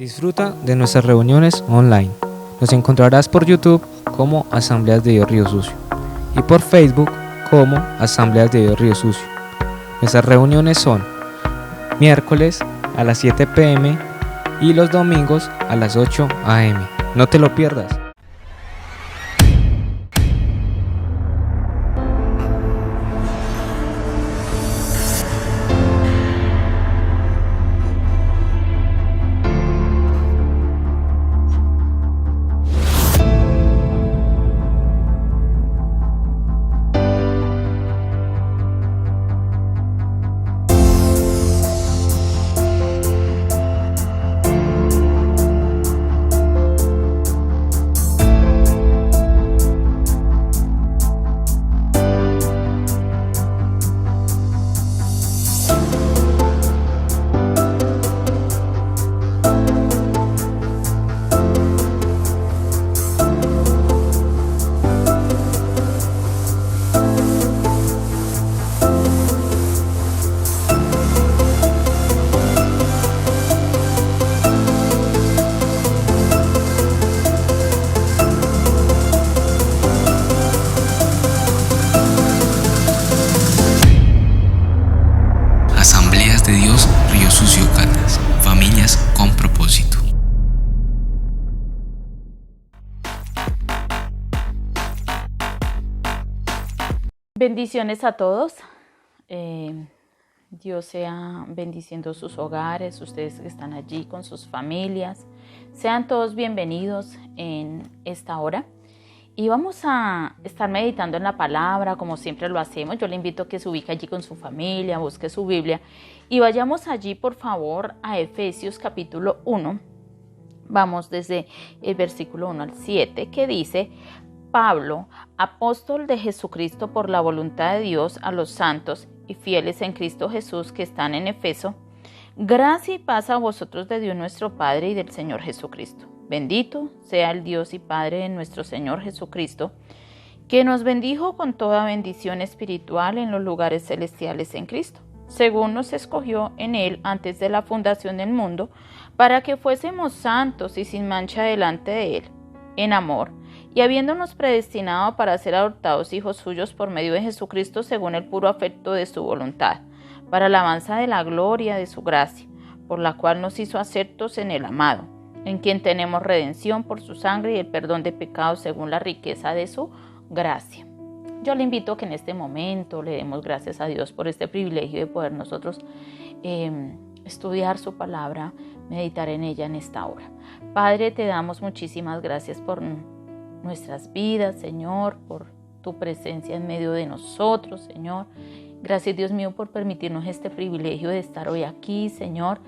Disfruta de nuestras reuniones online. Nos encontrarás por YouTube como Asambleas de Dios Río Sucio y por Facebook como Asambleas de Dios Río Sucio. Nuestras reuniones son miércoles a las 7 p.m. y los domingos a las 8 a.m. No te lo pierdas. Asambleas de Dios Río Sucio Caldas, familias con propósito. Bendiciones a todos. Dios sea bendiciendo sus hogares, ustedes que están allí con sus familias. Sean todos bienvenidos en esta hora. Y vamos a estar meditando en la palabra, como siempre lo hacemos. Yo le invito a que se ubique allí con su familia, busque su Biblia. Y vayamos allí, por favor, a Efesios capítulo 1. Vamos desde el versículo 1 al 7, que dice: Pablo, apóstol de Jesucristo por la voluntad de Dios, a los santos y fieles en Cristo Jesús que están en Efeso, gracia y paz a vosotros de Dios nuestro Padre y del Señor Jesucristo. Bendito sea el Dios y Padre de nuestro Señor Jesucristo, que nos bendijo con toda bendición espiritual en los lugares celestiales en Cristo, según nos escogió en Él antes de la fundación del mundo, para que fuésemos santos y sin mancha delante de Él, en amor, y habiéndonos predestinado para ser adoptados hijos suyos por medio de Jesucristo según el puro afecto de su voluntad, para la alabanza de la gloria de su gracia, por la cual nos hizo aceptos en el amado, en quien tenemos redención por su sangre y el perdón de pecados según la riqueza de su gracia. Yo le invito a que en este momento le demos gracias a Dios por este privilegio de poder nosotros estudiar su palabra, meditar en ella en esta hora. Padre, te damos muchísimas gracias por nuestras vidas, Señor, por tu presencia en medio de nosotros, Señor. Gracias, Dios mío, por permitirnos este privilegio de estar hoy aquí, Señor,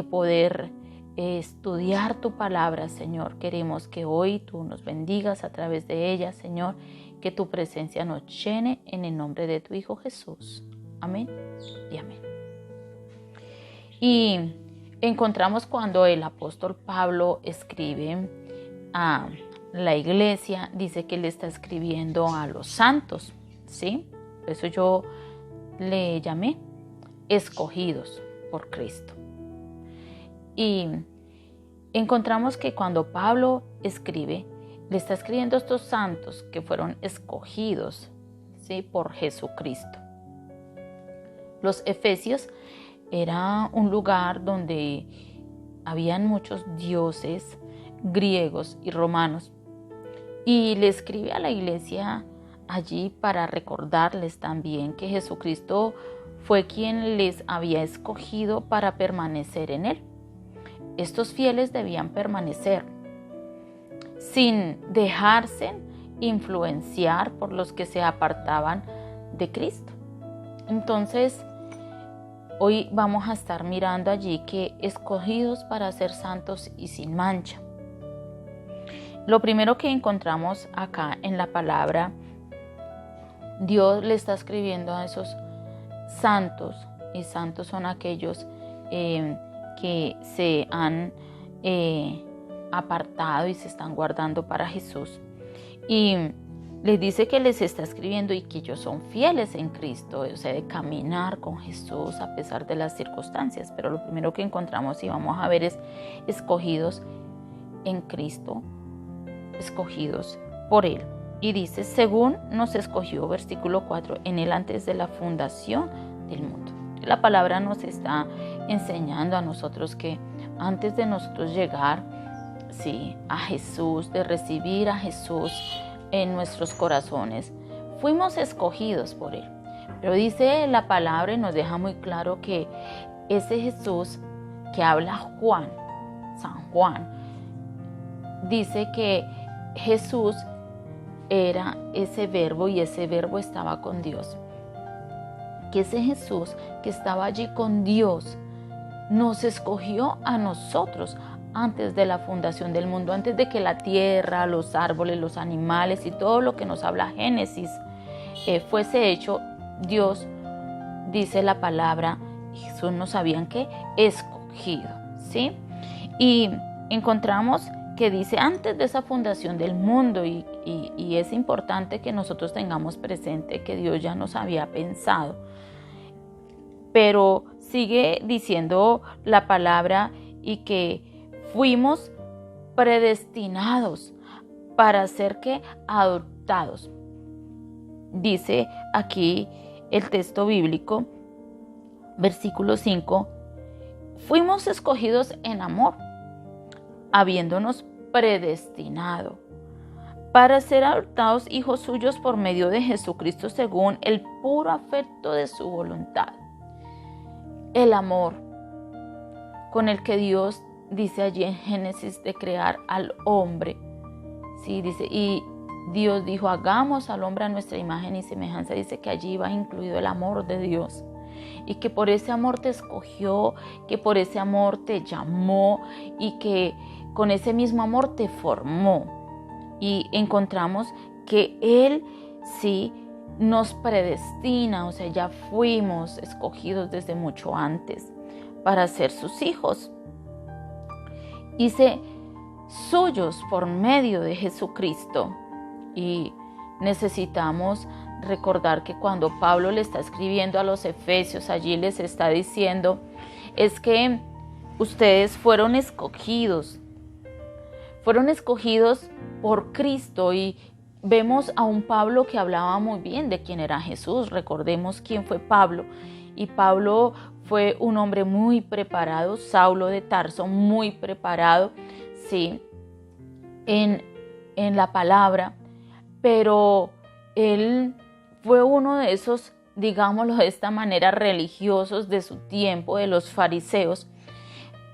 poder estudiar tu palabra, Señor. Queremos que hoy tú nos bendigas a través de ella, Señor, que tu presencia nos llene en el nombre de tu Hijo Jesús. Amén y amén. Y encontramos cuando el apóstol Pablo escribe a la iglesia, dice que le está escribiendo a los santos, ¿sí? Por eso yo le llamé escogidos por Cristo. Y encontramos que cuando Pablo escribe, le está escribiendo a estos santos que fueron escogidos, ¿sí?, por Jesucristo. Los Efesios era un lugar donde habían muchos dioses griegos y romanos. Y le escribe a la iglesia allí para recordarles también que Jesucristo fue quien les había escogido para permanecer en Él. Estos fieles debían permanecer sin dejarse influenciar por los que se apartaban de Cristo. Entonces, hoy vamos a estar mirando allí que escogidos para ser santos y sin mancha. Lo primero que encontramos acá en la palabra, Dios le está escribiendo a esos santos, y santos son aquellos que se han apartado y se están guardando para Jesús. Y les dice que les está escribiendo y que ellos son fieles en Cristo, o sea, de caminar con Jesús a pesar de las circunstancias. Pero lo primero que encontramos y vamos a ver es escogidos en Cristo, escogidos por Él. Y dice, según nos escogió, versículo 4, en Él antes de la fundación del mundo. La palabra nos está enseñando a nosotros que antes de nosotros llegar, sí, a Jesús, de recibir a Jesús en nuestros corazones, fuimos escogidos por Él. Pero dice la palabra y nos deja muy claro que ese Jesús que habla Juan, San Juan, dice que Jesús era ese verbo y ese verbo estaba con Dios. Que ese Jesús que estaba allí con Dios nos escogió a nosotros antes de la fundación del mundo, antes de que la tierra, los árboles, los animales y todo lo que nos habla Génesis fuese hecho. Dios, dice la palabra, Jesús nos habían que escogido, ¿sí? Y encontramos que dice antes de esa fundación del mundo y es importante que nosotros tengamos presente que Dios ya nos había pensado. Pero sigue diciendo la palabra y que fuimos predestinados para ser que adoptados. Dice aquí el texto bíblico, versículo 5, fuimos escogidos en amor, habiéndonos predestinado para ser adoptados hijos suyos por medio de Jesucristo según el puro afecto de su voluntad. El amor con el que Dios dice allí en Génesis de crear al hombre. Sí, dice, y Dios dijo, hagamos al hombre a nuestra imagen y semejanza. Dice que allí va incluido el amor de Dios. Y que por ese amor te escogió, que por ese amor te llamó y que con ese mismo amor te formó. Y encontramos que Él sí nos predestina, o sea, ya fuimos escogidos desde mucho antes para ser sus hijos. Dice, suyos por medio de Jesucristo. Y necesitamos recordar que cuando Pablo le está escribiendo a los efesios, allí les está diciendo, es que ustedes fueron escogidos por Cristo. Y vemos a un Pablo que hablaba muy bien de quién era Jesús. Recordemos quién fue Pablo. Y Pablo fue un hombre muy preparado, Saulo de Tarso, muy preparado, sí, en la palabra, pero él fue uno de esos, digámoslo de esta manera, religiosos de su tiempo, de los fariseos.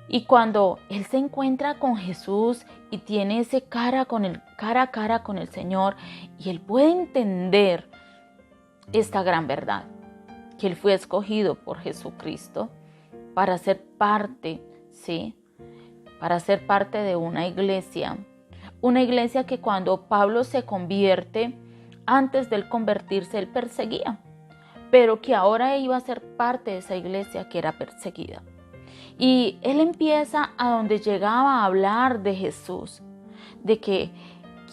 Y cuando él se encuentra con Jesús y tiene ese cara a cara con el Señor, y él puede entender esta gran verdad, que él fue escogido por Jesucristo para ser parte, ¿sí? Para ser parte de una iglesia que cuando Pablo se convierte, antes de él convertirse, él perseguía, pero que ahora iba a ser parte de esa iglesia que era perseguida. Y él empieza a donde llegaba a hablar de Jesús, de que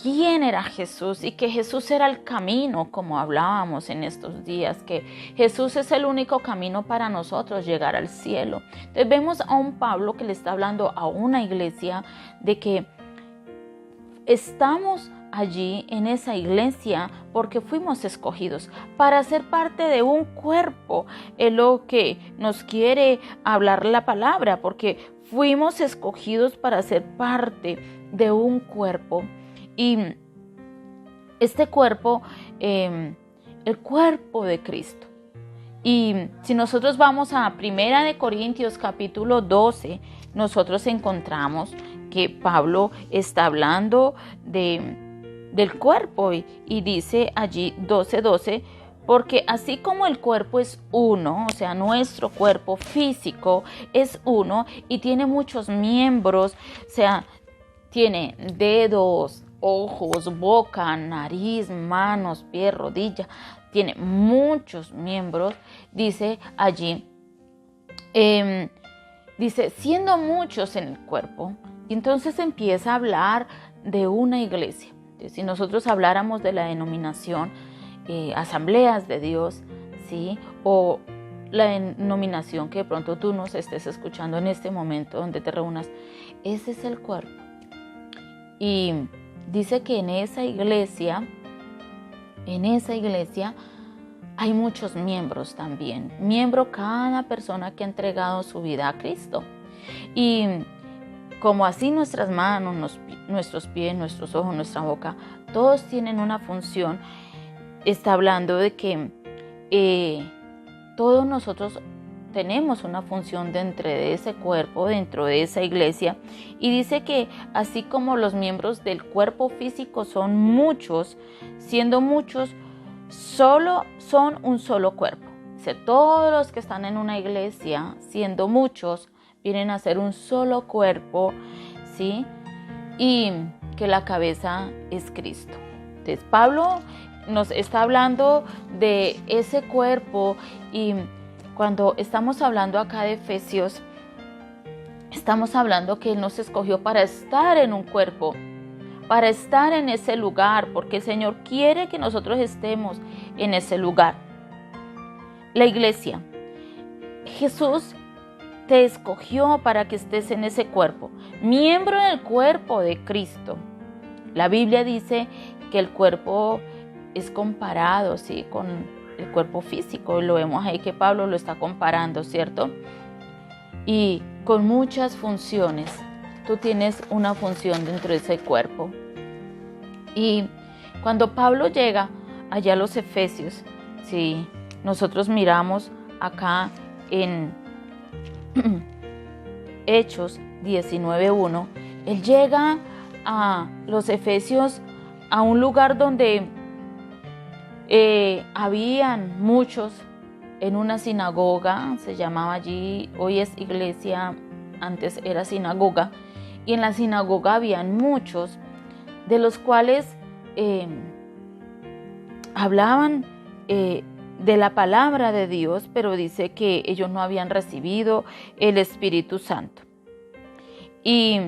quién era Jesús y que Jesús era el camino, como hablábamos en estos días, que Jesús es el único camino para nosotros llegar al cielo. Entonces vemos a un Pablo que le está hablando a una iglesia de que estamos allí en esa iglesia porque fuimos escogidos para ser parte de un cuerpo. Es lo que nos quiere hablar la palabra, porque fuimos escogidos para ser parte de un cuerpo. Y este cuerpo, el cuerpo de Cristo. Y si nosotros vamos a 1 Corintios capítulo 12, nosotros encontramos que Pablo está hablando del cuerpo y dice allí 12:12, porque así como el cuerpo es uno, o sea, nuestro cuerpo físico es uno y tiene muchos miembros, o sea, tiene dedos, ojos, boca, nariz, manos, pie, rodilla, tiene muchos miembros, dice allí, dice, siendo muchos en el cuerpo. Y entonces empieza a hablar de una iglesia. Si nosotros habláramos de la denominación Asambleas de Dios, ¿sí? O la denominación que de pronto tú nos estés escuchando en este momento donde te reúnas, ese es el cuerpo. Y dice que en esa iglesia hay muchos miembros también. Miembro cada persona que ha entregado su vida a Cristo. Y como así nuestras manos, nuestros pies, nuestros ojos, nuestra boca, todos tienen una función. Está hablando de que todos nosotros tenemos una función dentro de ese cuerpo, dentro de esa iglesia. Y dice que así como los miembros del cuerpo físico son muchos, siendo muchos, solo son un solo cuerpo. Dice, todos los que están en una iglesia, siendo muchos, vienen a ser un solo cuerpo, ¿sí? Y que la cabeza es Cristo. Entonces, Pablo nos está hablando de ese cuerpo, y cuando estamos hablando acá de Efesios, estamos hablando que Él nos escogió para estar en un cuerpo, para estar en ese lugar, porque el Señor quiere que nosotros estemos en ese lugar. La iglesia, Jesús te escogió para que estés en ese cuerpo, miembro del cuerpo de Cristo. La Biblia dice que el cuerpo es comparado, ¿sí?, con el cuerpo físico. Lo vemos ahí que Pablo lo está comparando, ¿cierto? Y con muchas funciones. Tú tienes una función dentro de ese cuerpo. Y cuando Pablo llega allá a los Efesios, ¿sí?, nosotros miramos acá en Hechos 19:1, él llega a los Efesios, a un lugar donde habían muchos, en una sinagoga, se llamaba allí, hoy es iglesia, antes era sinagoga, y en la sinagoga habían muchos, de los cuales hablaban de la palabra de Dios, pero dice que ellos no habían recibido el Espíritu Santo. Y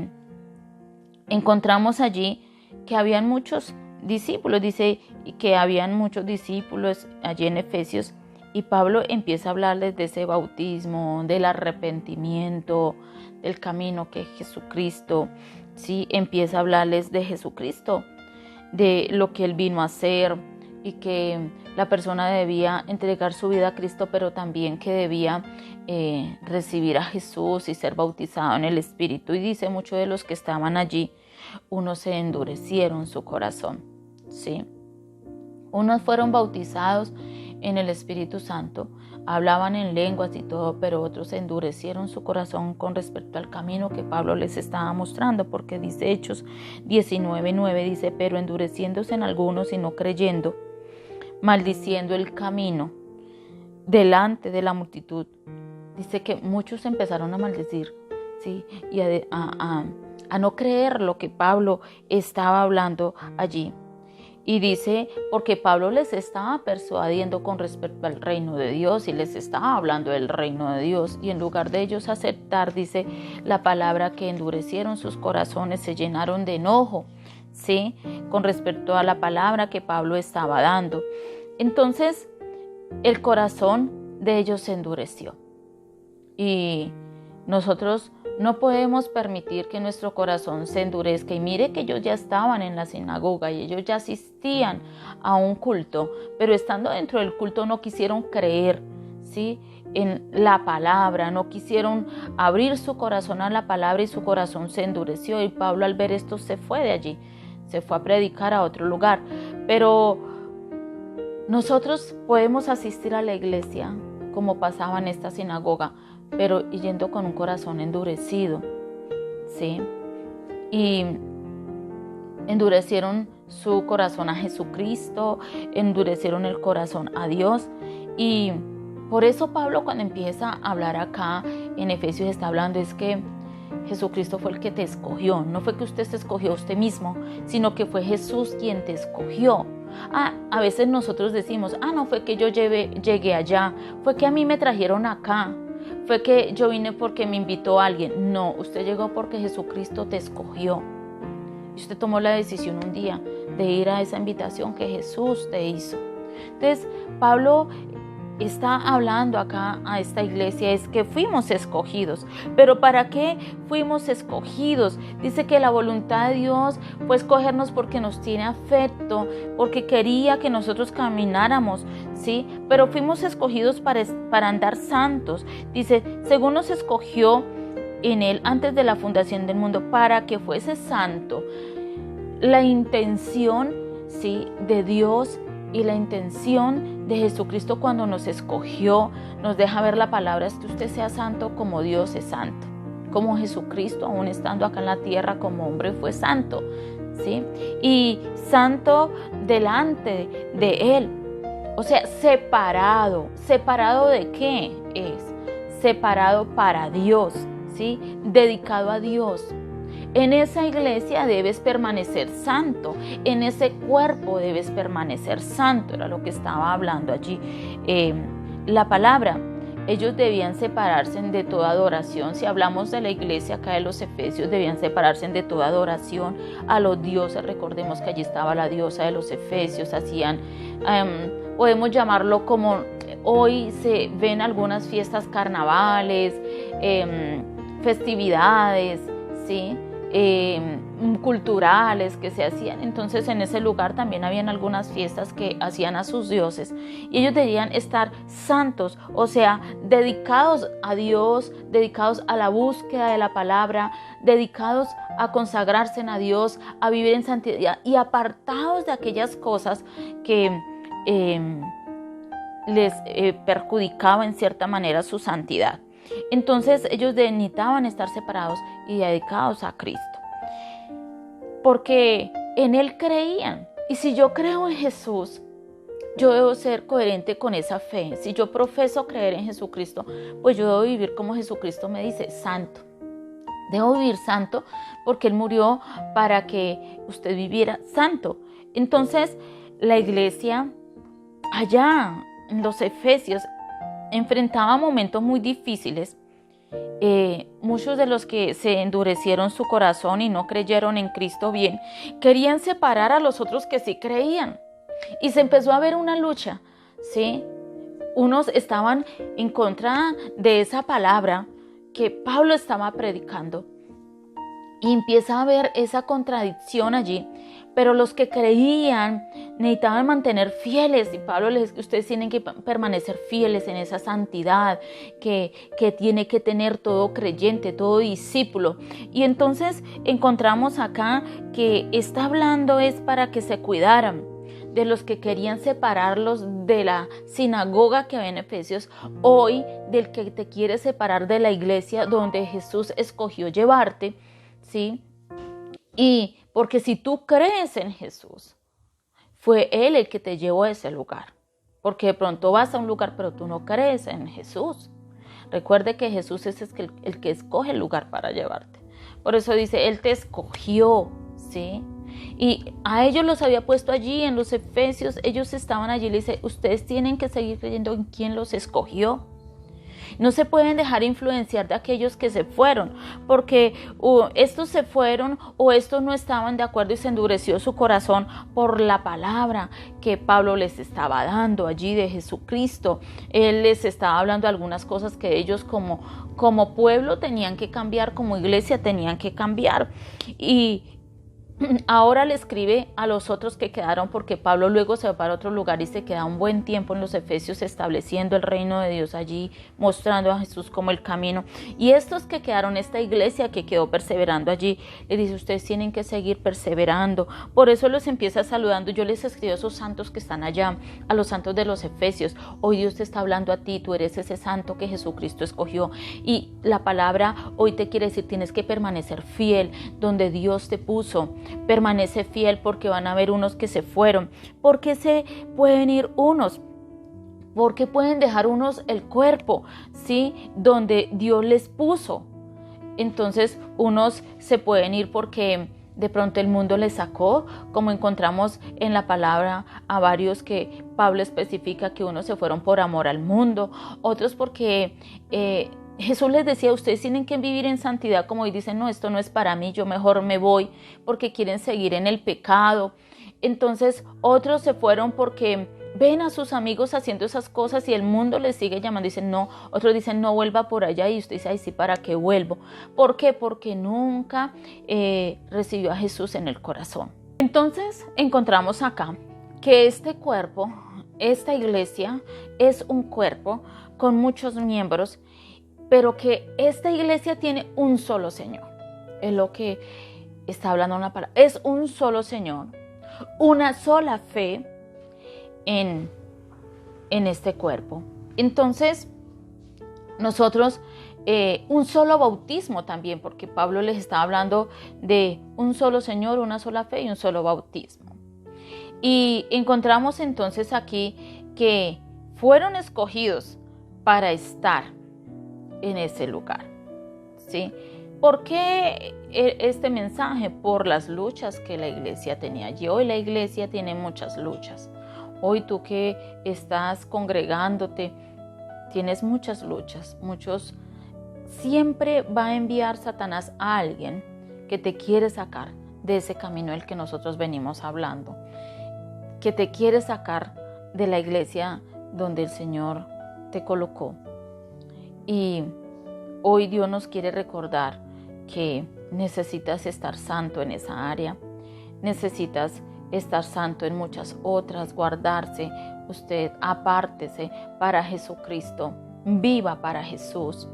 encontramos allí que habían muchos discípulos, dice que habían muchos discípulos allí en Efesios, y Pablo empieza a hablarles de ese bautismo, del arrepentimiento, del camino que es Jesucristo, ¿sí? Empieza a hablarles de Jesucristo, de lo que Él vino a hacer, y que la persona debía entregar su vida a Cristo, pero también que debía recibir a Jesús y ser bautizado en el Espíritu. Y dice, muchos de los que estaban allí, unos se endurecieron su corazón, ¿sí? Unos fueron bautizados en el Espíritu Santo, hablaban en lenguas y todo, pero otros endurecieron su corazón con respecto al camino que Pablo les estaba mostrando, porque dice Hechos 19:9, dice, pero endureciéndose en algunos y no creyendo, maldiciendo el camino delante de la multitud. Dice que muchos empezaron a maldecir, ¿sí?, y a no creer lo que Pablo estaba hablando allí. Y dice, porque Pablo les estaba persuadiendo con respecto al reino de Dios y les estaba hablando del reino de Dios, y en lugar de ellos aceptar, dice la palabra, que endurecieron sus corazones, se llenaron de enojo, ¿sí?, con respecto a la palabra que Pablo estaba dando. Entonces el corazón de ellos se endureció, y nosotros no podemos permitir que nuestro corazón se endurezca. Y mire que ellos ya estaban en la sinagoga y ellos ya asistían a un culto, pero estando dentro del culto no quisieron creer, ¿sí?, en la palabra, no quisieron abrir su corazón a la palabra, y su corazón se endureció. Y Pablo, al ver esto, se fue de allí, se fue a predicar a otro lugar. Pero nosotros podemos asistir a la iglesia como pasaba en esta sinagoga, pero yendo con un corazón endurecido, ¿sí? Y endurecieron su corazón a Jesucristo, endurecieron el corazón a Dios. Y por eso Pablo, cuando empieza a hablar acá en Efesios, está hablando es que Jesucristo fue el que te escogió. No fue que usted se escogió a usted mismo, sino que fue Jesús quien te escogió. A veces nosotros decimos, no fue que yo llegué allá, fue que a mí me trajeron acá, fue que yo vine porque me invitó alguien. No, usted llegó porque Jesucristo te escogió. y usted tomó la decisión un día de ir a esa invitación que Jesús te hizo. Entonces, Pablo está hablando acá a esta iglesia, es que fuimos escogidos. ¿Pero para qué fuimos escogidos? Dice que la voluntad de Dios fue escogernos porque nos tiene afecto, porque quería que nosotros camináramos, ¿sí? Pero fuimos escogidos para andar santos. Dice, según nos escogió en Él antes de la fundación del mundo, para que fuese santo. La intención, ¿sí?, de Dios y la intención de Jesucristo cuando nos escogió, nos deja ver la palabra, es que usted sea santo como Dios es santo, como Jesucristo, aún estando acá en la tierra como hombre, fue santo, ¿sí? Y santo delante de Él, o sea, separado. ¿Separado de qué es? Separado para Dios, ¿sí? Dedicado a Dios. En esa iglesia debes permanecer santo, en ese cuerpo debes permanecer santo, era lo que estaba hablando allí la palabra. Ellos debían separarse de toda adoración. Si hablamos de la iglesia acá de los Efesios, debían separarse de toda adoración a los dioses. Recordemos que allí estaba la diosa de los Efesios, hacían, podemos llamarlo como hoy se ven algunas fiestas carnavales, festividades, ¿sí?, culturales que se hacían. Entonces en ese lugar también habían algunas fiestas que hacían a sus dioses y ellos debían estar santos, o sea, dedicados a Dios, dedicados a la búsqueda de la palabra, dedicados a consagrarse a Dios, a vivir en santidad y apartados de aquellas cosas que les perjudicaba en cierta manera su santidad. Entonces ellos necesitaban estar separados y dedicados a Cristo, porque en Él creían. Y si yo creo en Jesús, yo debo ser coherente con esa fe. Si yo profeso creer en Jesucristo, pues yo debo vivir como Jesucristo me dice, santo. Debo vivir santo porque Él murió para que usted viviera santo. Entonces la iglesia allá en los Efesios enfrentaba momentos muy difíciles. Muchos de los que se endurecieron su corazón y no creyeron en Cristo bien, querían separar a los otros que sí creían. Y se empezó a ver una lucha, ¿sí? Unos estaban en contra de esa palabra que Pablo estaba predicando. Y empieza a haber esa contradicción allí. Pero los que creían necesitaban mantener fieles. Y Pablo les dice, ustedes tienen que permanecer fieles en esa santidad que tiene que tener todo creyente, todo discípulo. Y entonces encontramos acá que está hablando es para que se cuidaran de los que querían separarlos de la sinagoga que había en Efesios, hoy del que te quiere separar de la iglesia donde Jesús escogió llevarte, ¿sí? Y porque si tú crees en Jesús, fue Él el que te llevó a ese lugar. Porque de pronto vas a un lugar, pero tú no crees en Jesús. Recuerde que Jesús es el que escoge el lugar para llevarte. Por eso dice, Él te escogió, ¿sí? Y a ellos los había puesto allí en los Efesios. Ellos estaban allí y le dice, ustedes tienen que seguir creyendo en quién los escogió. No se pueden dejar influenciar de aquellos que se fueron, porque estos se fueron o estos no estaban de acuerdo y se endureció su corazón por la palabra que Pablo les estaba dando allí de Jesucristo. Él les estaba hablando de algunas cosas que ellos como pueblo tenían que cambiar, como iglesia tenían que cambiar. Y ahora le escribe a los otros que quedaron, porque Pablo luego se va para otro lugar y se queda un buen tiempo en los Efesios estableciendo el reino de Dios allí, mostrando a Jesús como el camino. Y estos que quedaron, esta iglesia que quedó perseverando allí, le dice, ustedes tienen que seguir perseverando. Por eso los empieza saludando. Yo les escribo a esos santos que están allá, a los santos de los Efesios. Hoy Dios te está hablando a ti, tú eres ese santo que Jesucristo escogió. Y la palabra hoy te quiere decir, tienes que permanecer fiel donde Dios te puso. Permanece fiel, porque van a haber unos que se fueron. ¿Por qué se pueden ir unos? Porque pueden dejar unos el cuerpo, ¿sí? Donde Dios les puso. Entonces unos se pueden ir porque de pronto el mundo les sacó, como encontramos en la palabra a varios que Pablo especifica que unos se fueron por amor al mundo, otros porque Jesús les decía, ustedes tienen que vivir en santidad, como hoy dicen, no, esto no es para mí, yo mejor me voy porque quieren seguir en el pecado. Entonces otros se fueron porque ven a sus amigos haciendo esas cosas y el mundo les sigue llamando. Dicen no, otros dicen no vuelva por allá y usted dice, ay sí, ¿para qué vuelvo? ¿Por qué? Porque nunca recibió a Jesús en el corazón. Entonces encontramos acá que este cuerpo, esta iglesia es un cuerpo con muchos miembros, pero que esta iglesia tiene un solo Señor. Es lo que está hablando una palabra. Es un solo Señor, una sola fe en este cuerpo. Entonces, nosotros, un solo bautismo también, porque Pablo les está hablando de un solo Señor, una sola fe y un solo bautismo. Y encontramos entonces aquí que fueron escogidos para estar en ese lugar, ¿sí? ¿Por qué este mensaje? Por las luchas que la iglesia tenía allí. Hoy la iglesia tiene muchas luchas. Hoy tú que estás congregándote, tienes muchas luchas. Siempre va a enviar Satanás a alguien que te quiere sacar de ese camino del que nosotros venimos hablando, que te quiere sacar de la iglesia donde el Señor te colocó. Y hoy Dios nos quiere recordar que necesitas estar santo en esa área, necesitas estar santo en muchas otras, guardarse, usted apártese para Jesucristo, viva para Jesús,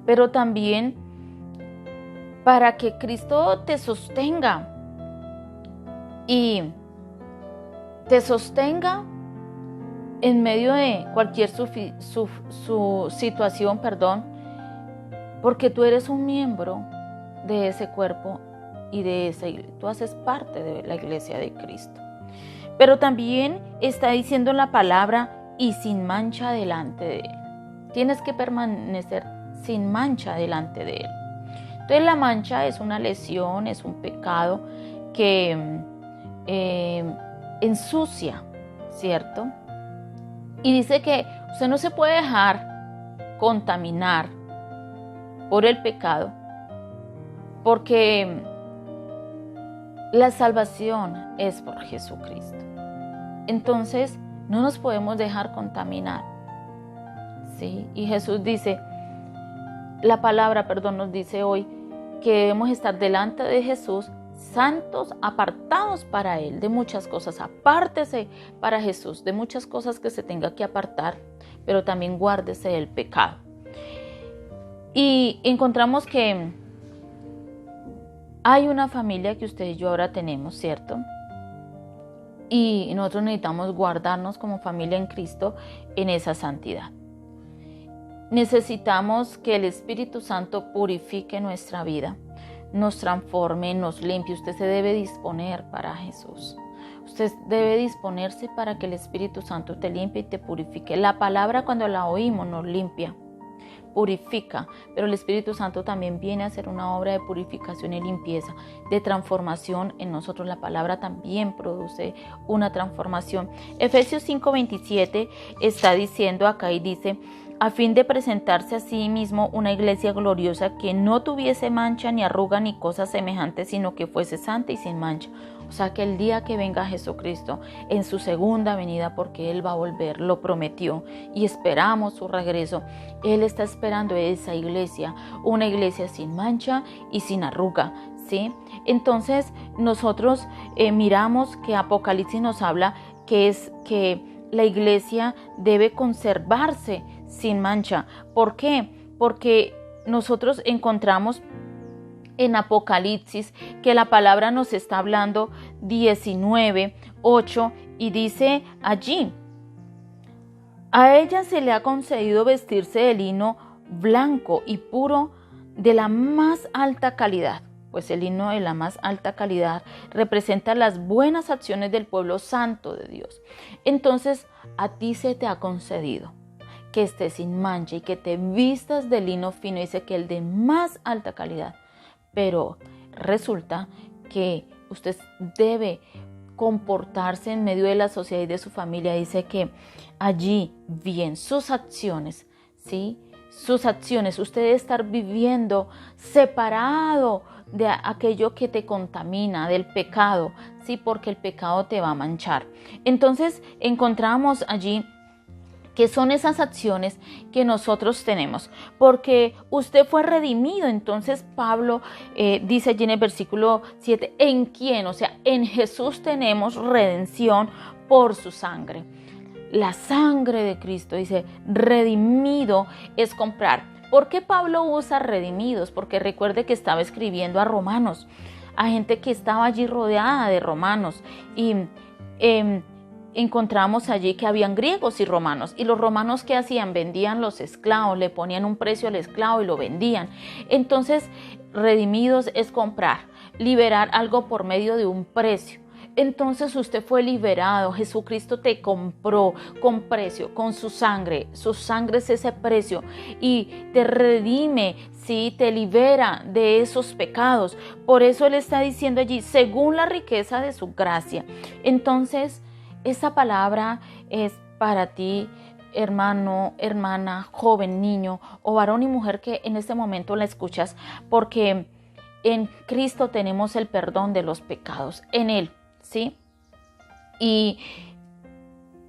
pero también para que Cristo te sostenga y te sostenga en medio de cualquier su situación, porque tú eres un miembro de ese cuerpo y de esa iglesia. Tú haces parte de la iglesia de Cristo. Pero también está diciendo la palabra y sin mancha delante de Él. Tienes que permanecer sin mancha delante de Él. Entonces la mancha es una lesión, es un pecado que ensucia, ¿cierto? Y dice que usted no se puede dejar contaminar por el pecado, porque la salvación es por Jesucristo. Entonces no nos podemos dejar contaminar, ¿sí? Y Jesús dice, nos dice hoy que debemos estar delante de Jesús santos, apartados para Él de muchas cosas. Apártese para Jesús de muchas cosas que se tenga que apartar, pero también guárdese del pecado. Y encontramos que hay una familia que usted y yo ahora tenemos, ¿cierto? Y nosotros necesitamos guardarnos como familia en Cristo en esa santidad. Necesitamos que el Espíritu Santo purifique nuestra vida, nos transforme, nos limpie. Usted se debe disponer para Jesús. Usted debe disponerse para que el Espíritu Santo te limpie y te purifique. La palabra, cuando la oímos, nos limpia, purifica, pero el Espíritu Santo también viene a hacer una obra de purificación y limpieza, de transformación en nosotros. La palabra también produce una transformación. Efesios 5:27 está diciendo acá y dice, a fin de presentarse a sí mismo una iglesia gloriosa que no tuviese mancha ni arruga ni cosas semejantes, sino que fuese santa y sin mancha. O sea que el día que venga Jesucristo en su segunda venida, porque Él va a volver, lo prometió y esperamos su regreso, Él está esperando esa iglesia, una iglesia sin mancha y sin arruga, ¿sí? Entonces nosotros miramos que Apocalipsis nos habla que la iglesia debe conservarse sin mancha. ¿Por qué? Porque nosotros encontramos en Apocalipsis que la palabra nos está hablando 19:8 y dice allí, a ella se le ha concedido vestirse de lino blanco y puro de la más alta calidad. Pues el lino de la más alta calidad representa las buenas acciones del pueblo santo de Dios. Entonces a ti se te ha concedido que estés sin mancha y que te vistas de lino fino, dice que el de más alta calidad. Pero resulta que usted debe comportarse en medio de la sociedad y de su familia. Dice que allí bien sus acciones, ¿sí? sus acciones, usted debe estar viviendo separado de aquello que te contamina, del pecado, ¿sí? Porque el pecado te va a manchar. Entonces encontramos allí que son esas acciones que nosotros tenemos, porque usted fue redimido. Entonces Pablo dice allí en el versículo 7, ¿en quién? O sea, en Jesús tenemos redención por su sangre. La sangre de Cristo, dice, redimido es comprar. ¿Por qué Pablo usa redimidos? Porque recuerde que estaba escribiendo a romanos, a gente que estaba allí rodeada de romanos, y encontramos allí que habían griegos y romanos, y los romanos, ¿qué hacían? Vendían los esclavos, le ponían un precio al esclavo y lo vendían. Entonces, redimidos es comprar, liberar algo por medio de un precio. Entonces usted fue liberado, Jesucristo te compró con precio, con su sangre es ese precio, y te redime, ¿sí? Te libera de esos pecados. Por eso Él está diciendo allí, según la riqueza de su gracia. Entonces, esa palabra es para ti, hermano, hermana, joven, niño o varón y mujer que en este momento la escuchas, porque en Cristo tenemos el perdón de los pecados, en Él, ¿sí? Y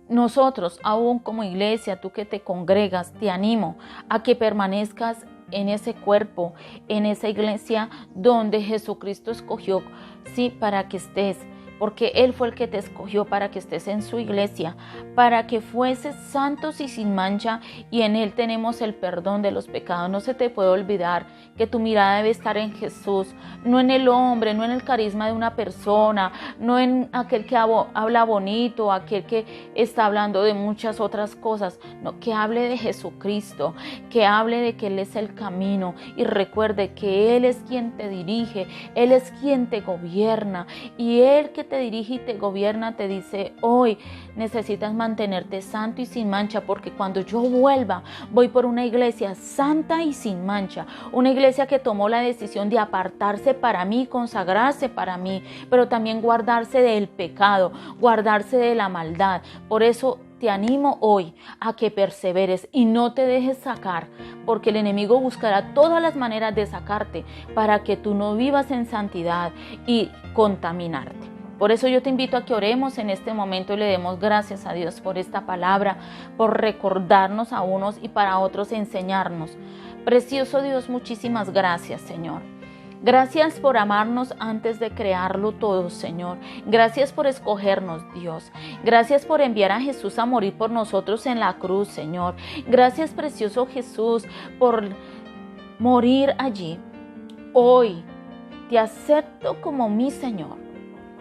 nosotros, aún como iglesia, tú que te congregas, te animo a que permanezcas en ese cuerpo, en esa iglesia donde Jesucristo escogió, ¿sí? Para que estés, porque Él fue el que te escogió para que estés en su iglesia, para que fueses santos y sin mancha, y en Él tenemos el perdón de los pecados. No se te puede olvidar que tu mirada debe estar en Jesús, no en el hombre, no en el carisma de una persona, no en aquel que habla bonito, aquel que está hablando de muchas otras cosas, no, que hable de Jesucristo, que hable de que Él es el camino, y recuerde que Él es quien te dirige, Él es quien te gobierna, y Él que te dirige y te gobierna te dice, hoy necesitas mantenerte santo y sin mancha, porque cuando yo vuelva voy por una iglesia santa y sin mancha, una iglesia que tomó la decisión de apartarse para mí, consagrarse para mí, pero también guardarse del pecado, guardarse de la maldad. Por eso te animo hoy a que perseveres y no te dejes sacar, porque el enemigo buscará todas las maneras de sacarte para que tú no vivas en santidad y contaminarte. Por eso yo te invito a que oremos en este momento y le demos gracias a Dios por esta palabra, por recordarnos a unos y para otros enseñarnos. Precioso Dios, muchísimas gracias, Señor. Gracias por amarnos antes de crearlo todo, Señor. Gracias por escogernos, Dios. Gracias por enviar a Jesús a morir por nosotros en la cruz, Señor. Gracias, precioso Jesús, por morir allí. Hoy te acepto como mi Señor.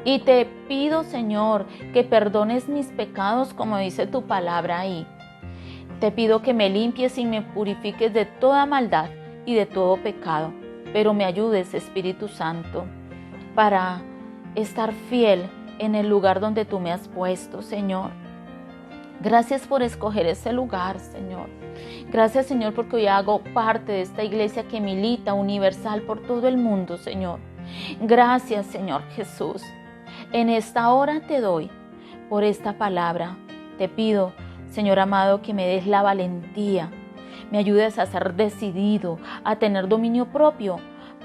Y te pido, Señor, que perdones mis pecados como dice tu palabra ahí. Te pido que me limpies y me purifiques de toda maldad y de todo pecado. Pero me ayudes, Espíritu Santo, para estar fiel en el lugar donde tú me has puesto, Señor. Gracias por escoger ese lugar, Señor. Gracias, Señor, porque hoy hago parte de esta iglesia que milita universal por todo el mundo, Señor. Gracias, Señor Jesús. En esta hora te doy por esta palabra. Te pido, Señor amado, que me des la valentía, me ayudes a ser decidido, a tener dominio propio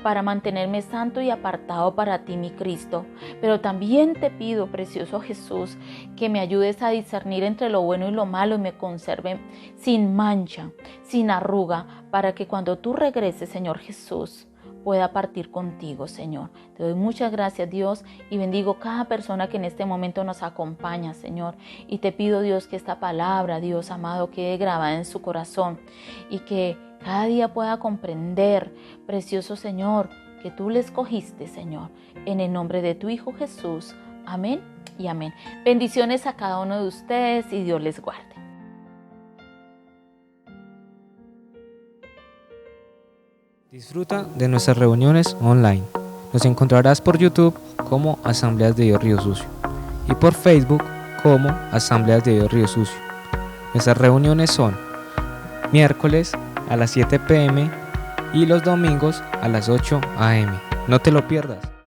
para mantenerme santo y apartado para ti, mi Cristo. Pero también te pido, precioso Jesús, que me ayudes a discernir entre lo bueno y lo malo y me conserve sin mancha, sin arruga, para que cuando tú regreses, Señor Jesús, pueda partir contigo, Señor. Te doy muchas gracias, Dios, y bendigo cada persona que en este momento nos acompaña, Señor. Y te pido, Dios, que esta palabra, Dios amado, quede grabada en su corazón y que cada día pueda comprender, precioso Señor, que tú le escogiste, Señor, en el nombre de tu Hijo Jesús. Amén y amén. Bendiciones a cada uno de ustedes y Dios les guarde. Disfruta de nuestras reuniones online. Nos encontrarás por YouTube como Asambleas de Dios Río Sucio y por Facebook como Asambleas de Dios Río Sucio. Nuestras reuniones son miércoles a las 7 p.m. y los domingos a las 8 a.m. No te lo pierdas.